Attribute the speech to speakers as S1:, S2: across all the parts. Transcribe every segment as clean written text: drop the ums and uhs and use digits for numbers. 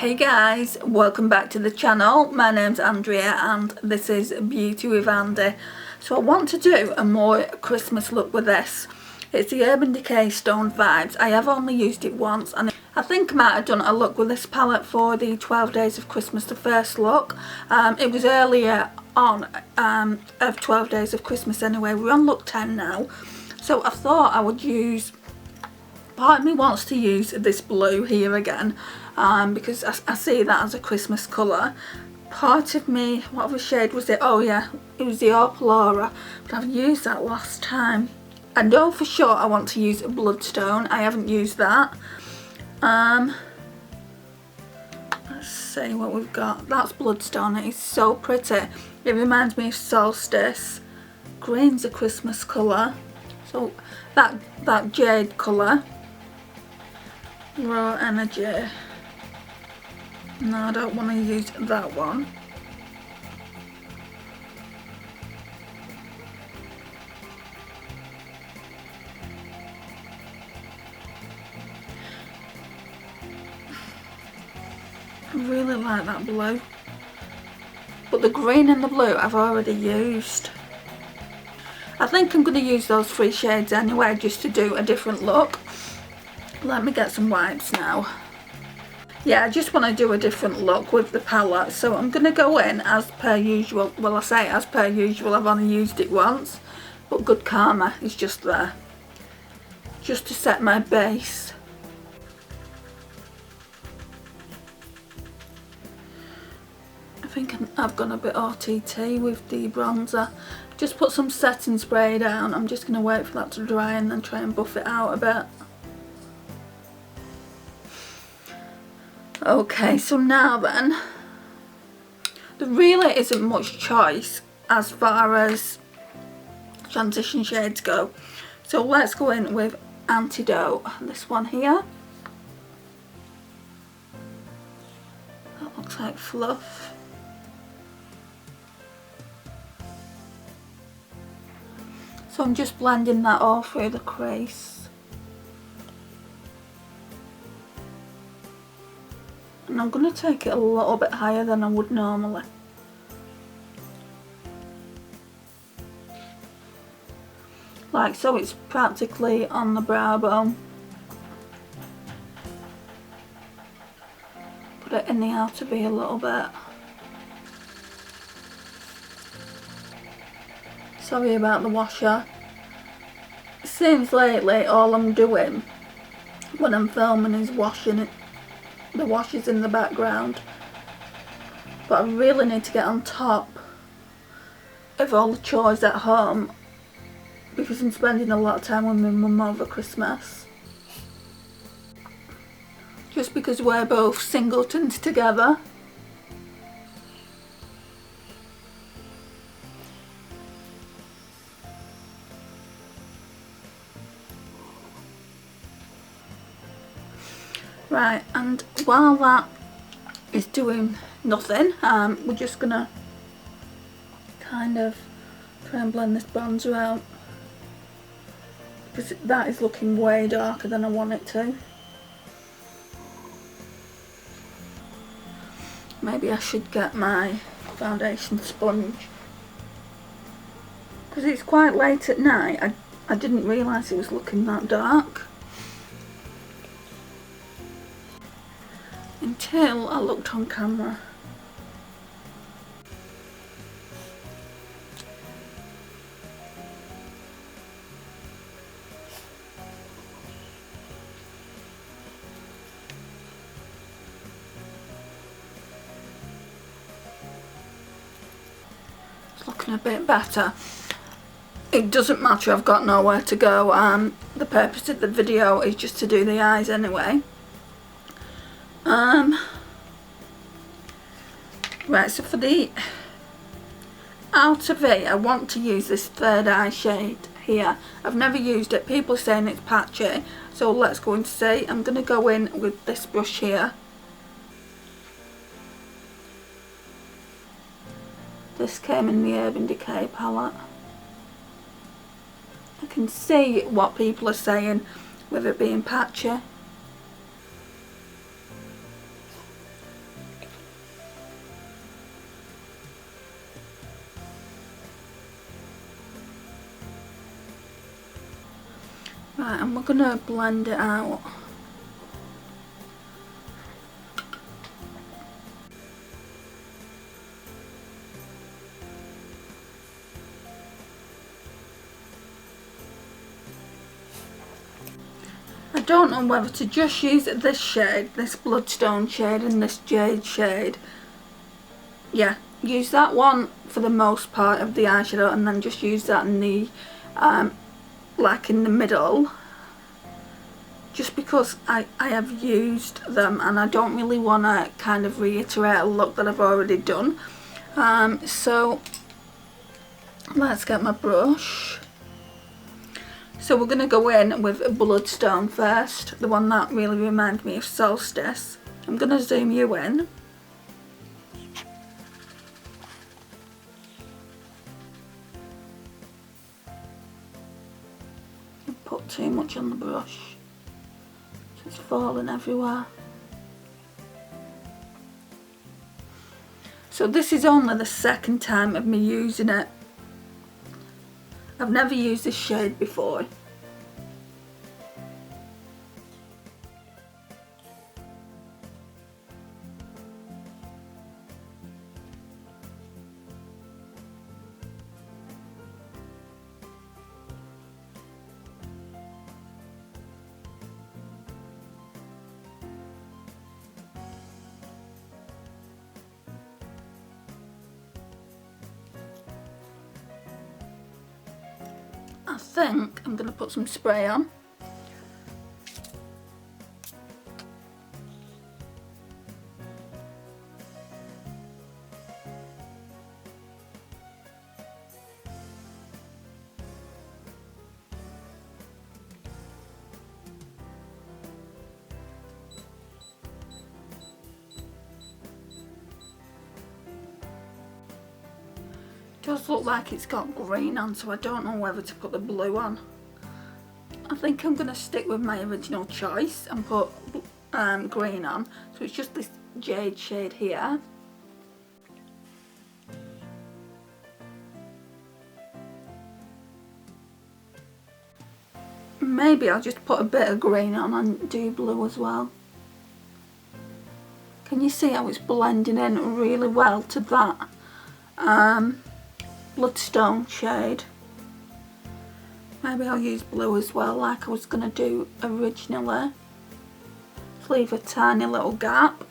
S1: Hey guys, welcome back to the channel. My name's Andrea and this is Beauty with Andy. So I want to do a more Christmas look with this. It's the Urban Decay Stoned Vibes. I have only used it once and I think I might have done a look with this palette for the 12 Days of Christmas, the first look. It was earlier on of 12 Days of Christmas anyway. We're on look 10 now. So I thought I would use, part of me wants to use this blue here again because I see that as a Christmas colour. Part of me, what other shade was it? Oh yeah, it was the Opalora, but I've used that last time. I know for sure I want to use a Bloodstone. I haven't used that. Let's see what we've got. That's Bloodstone. It is so pretty. It reminds me of Solstice. Green's a Christmas colour. So that jade colour. Raw Energy. No, I don't want to use that one. I really like that blue. But the green and the blue I've already used. I think I'm going to use those three shades anyway just to do a different look. Let me get some wipes now. Yeah, I just want to do a different look with the palette. So I'm going to go in as per usual. Well, I say as per usual, I've only used it once. But Good Karma is just there. Just to set my base. I think I've gone a bit RTT with the bronzer. Just put some setting spray down. I'm just going to wait for that to dry and then try and buff it out a bit. Okay, so now then, there really isn't much choice as far as transition shades go. So let's go in with Antidote, this one here. That looks like fluff. So I'm just blending that all through the crease. And I'm going to take it a little bit higher than I would normally. Like so, it's practically on the brow bone. Put it in the outer V a little bit. Sorry about the washer. It seems lately all I'm doing when I'm filming is washing it. The wash is in the background, but I really need to get on top of all the chores at home because I'm spending a lot of time with my mum over Christmas. Just because we're both singletons together. Right, and while that is doing nothing, we're just gonna kind of try and blend this bronzer out because that is looking way darker than I want it to. Maybe I should get my foundation sponge because it's quite late at night. I didn't realise it was looking that dark until I looked on camera. It's looking a bit better. It doesn't matter, I've got nowhere to go. The purpose of the video is just to do the eyes anyway. Right, so for the outer V, I want to use this third eye shade here. I've never used it. People are saying it's patchy, so let's go and see. I'm going to go in with this brush here. This came in the Urban Decay palette. I can see what people are saying with it being patchy. Right, and we're going to blend it out. I don't know whether to just use this shade, this bloodstone shade, and this jade shade. Yeah, use that one for the most part of the eyeshadow, and then just use that in the like in the middle, just because I have used them and I don't really want to kind of reiterate a look that I've already done. So let's get my brush. So we're going to go in with Bloodstone first, the one that really reminds me of Solstice. I'm going to zoom you in. Put too much on the brush, so it's falling everywhere. So this is only the second time of me using it. I've never used this shade before. I think I'm going to put some spray on. Does look like it's got green on, so I don't know whether to put the blue on. I think I'm going to stick with my original choice and put green on. So it's just this jade shade here. Maybe I'll just put a bit of green on and do blue as well. Can you see how it's blending in really well to that Bloodstone shade? Maybe I'll use blue as well, like I was going to do originally. Just leave a tiny little gap.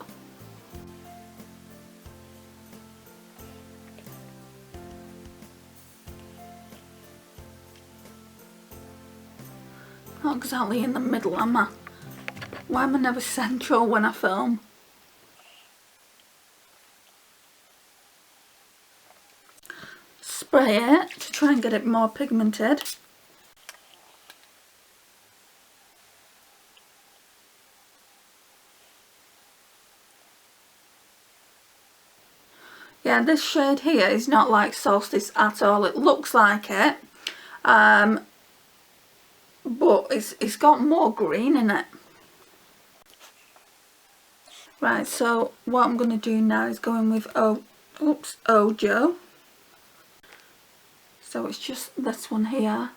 S1: Not exactly in the middle, am I? Why am I never central when I film? Spray it to try and get it more pigmented. Yeah, this shade here is not like Solstice at all. It looks like it, but it's got more green in it. Right, so what I'm going to do now is go in with Ojo. So it's just this one here.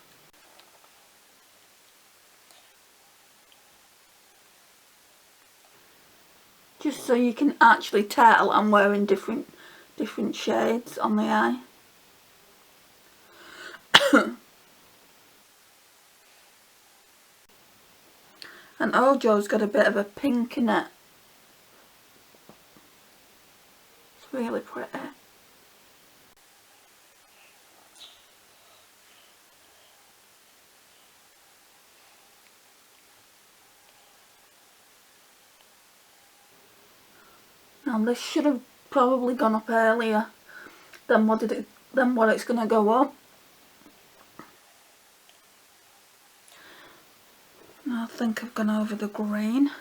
S1: Just so you can actually tell I'm wearing different shades on the eye. And Ojo's got a bit of a pink in it. It's really pretty. Now this should have probably gone up earlier than what it's going to go up. I think I've gone over the green.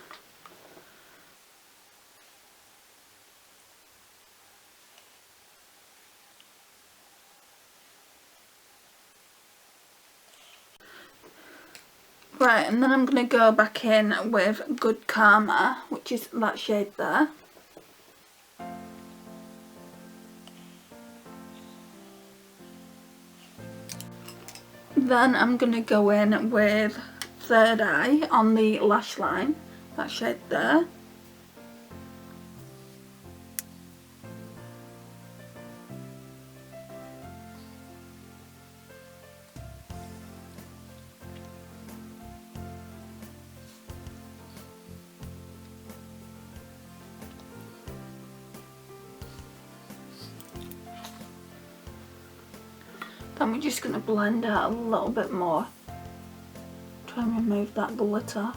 S1: Right, and then I'm going to go back in with Good Karma, which is that shade there. Then I'm going to go in with third eye on the lash line, that shade there. Then we're just going to blend out a little bit more. Try and remove that glitter.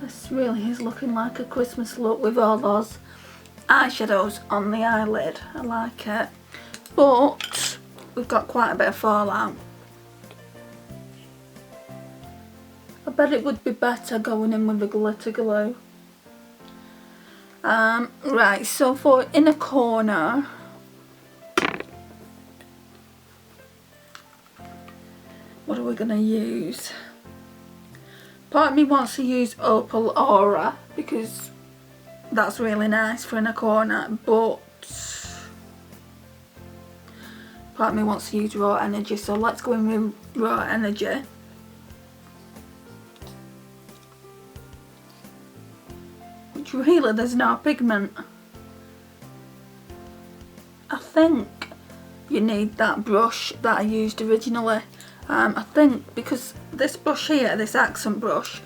S1: This really is looking like a Christmas look with all those eyeshadows on the eyelid. I like it. But we've got quite a bit of fallout. I bet it would be better going in with the glitter glue. Right, so for inner corner, what are we going to use? Part of me wants to use Opal Aura because that's really nice for inner corner, but part of me wants to use Raw Energy, so let's go in with Raw Energy. Which really, there's no pigment. I think you need that brush that I used originally. I think because this brush here, this accent brush,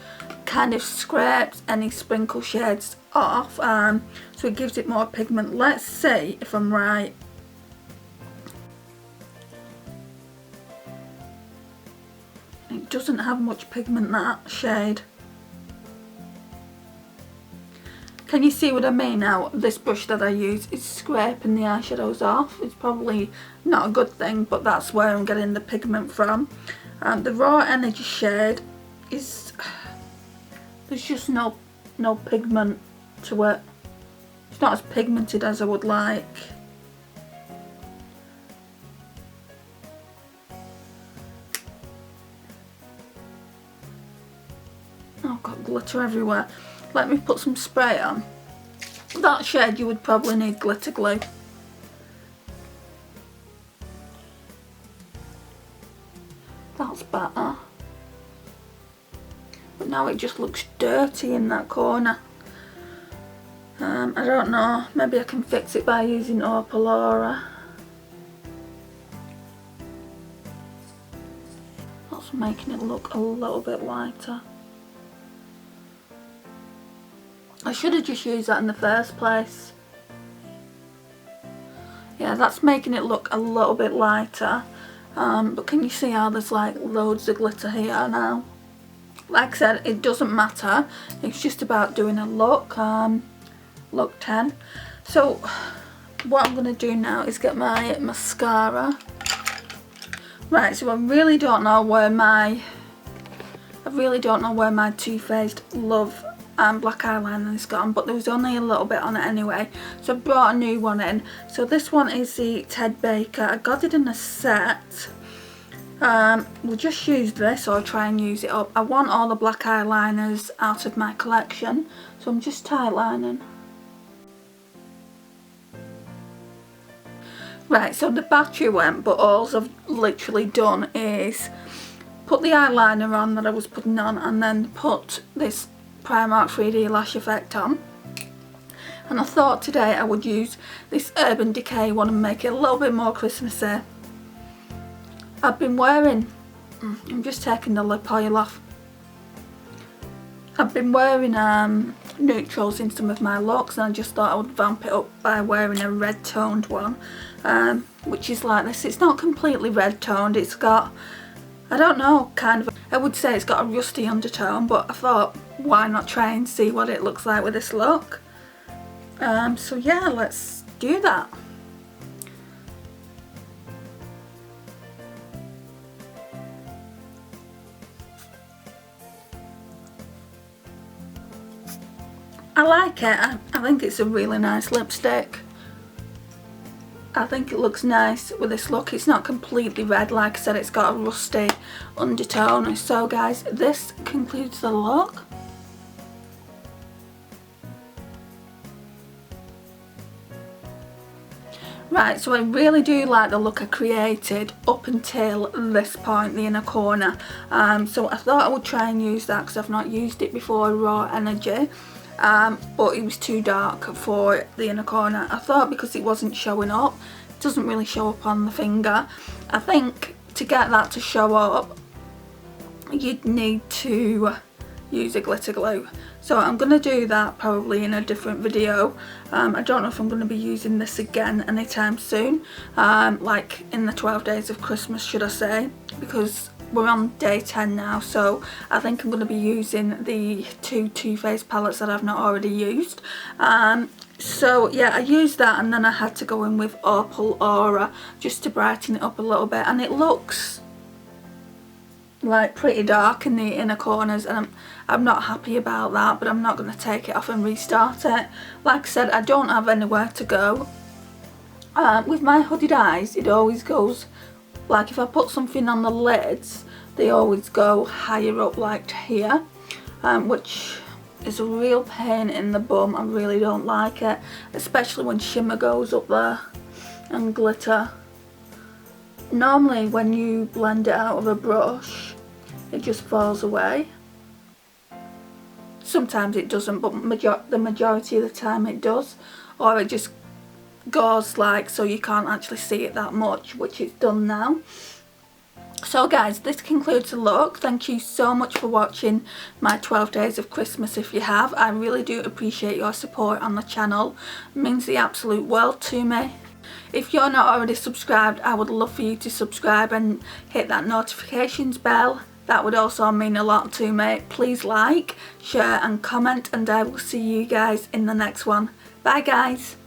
S1: kind of scrapes any sprinkle shades off, so it gives it more pigment. Let's see if I'm right. It doesn't have much pigment, that shade. Can you see what I mean now? This brush that I use is scraping the eyeshadows off. It's probably not a good thing, but that's where I'm getting the pigment from. The Raw Energy shade is... there's just no pigment to it. It's not as pigmented as I would like. Oh, I've got glitter everywhere. Let me put some spray on. That shade you would probably need glitter glue. That's better. But now it just looks dirty in that corner. I don't know, maybe I can fix it by using Opal Aura. That's making it look a little bit lighter. I should have just used that in the first place. Yeah, that's making it look a little bit lighter. But can you see how there's like loads of glitter here now? Like I said, it doesn't matter. It's just about doing a look. Look 10. So what I'm going to do now is get my mascara. Right, so I really don't know where my Too Faced Love black eyeliner is gone, but there was only a little bit on it anyway, so I brought a new one in. So this one is the Ted Baker. I got it in a set. We'll just use this or try and use it up. I want all the black eyeliners out of my collection, so I'm just tightlining. Right, so the battery went, but all I've literally done is put the eyeliner on that I was putting on and then put this Primark 3D Lash Effect on. And I thought today I would use this Urban Decay one and make it a little bit more Christmassy. I've been wearing, I'm just taking the lip oil off. I've been wearing neutrals in some of my looks, and I just thought I would vamp it up by wearing a red toned one, which is like this. It's not completely red toned, it's got, I don't know, kind of, I would say it's got a rusty undertone, but I thought why not try and see what it looks like with this look. So yeah, let's do that. I like it. I think it's a really nice lipstick. I think it looks nice with this look. It's not completely red, like I said, it's got a rusty undertone. So guys, this concludes the look. Right, so I really do like the look I created up until this point, the inner corner. So I thought I would try and use that because I've not used it before, Raw Energy. But it was too dark for the inner corner. I thought because it wasn't showing up, it doesn't really show up on the finger. I think to get that to show up, you'd need to use a glitter glue. So I'm going to do that probably in a different video. I don't know if I'm going to be using this again anytime soon, like in the 12 days of Christmas, should I say, because we're on day 10 now, so I think I'm going to be using the two Too Faced palettes that I've not already used. So yeah, I used that, and then I had to go in with Opal Aura just to brighten it up a little bit, and it looks like pretty dark in the inner corners, and I'm not happy about that, but I'm not going to take it off and restart it. Like I said, I don't have anywhere to go. With my hooded eyes, it always goes, like if I put something on the lids, they always go higher up, like here, which is a real pain in the bum. I really don't like it, especially when shimmer goes up there and glitter. Normally when you blend it out of a brush, it just falls away. Sometimes it doesn't, but the majority of the time it does, or it just goes like so you can't actually see it that much, which it's done now. So guys, this concludes the look. Thank you so much for watching my 12 days of Christmas. If you have, I really do appreciate your support on the channel. It means the absolute world to me. If you're not already subscribed, I would love for you to subscribe and hit that notifications bell. That would also mean a lot to me. Please like, share and comment, and I will see you guys in the next one. Bye guys.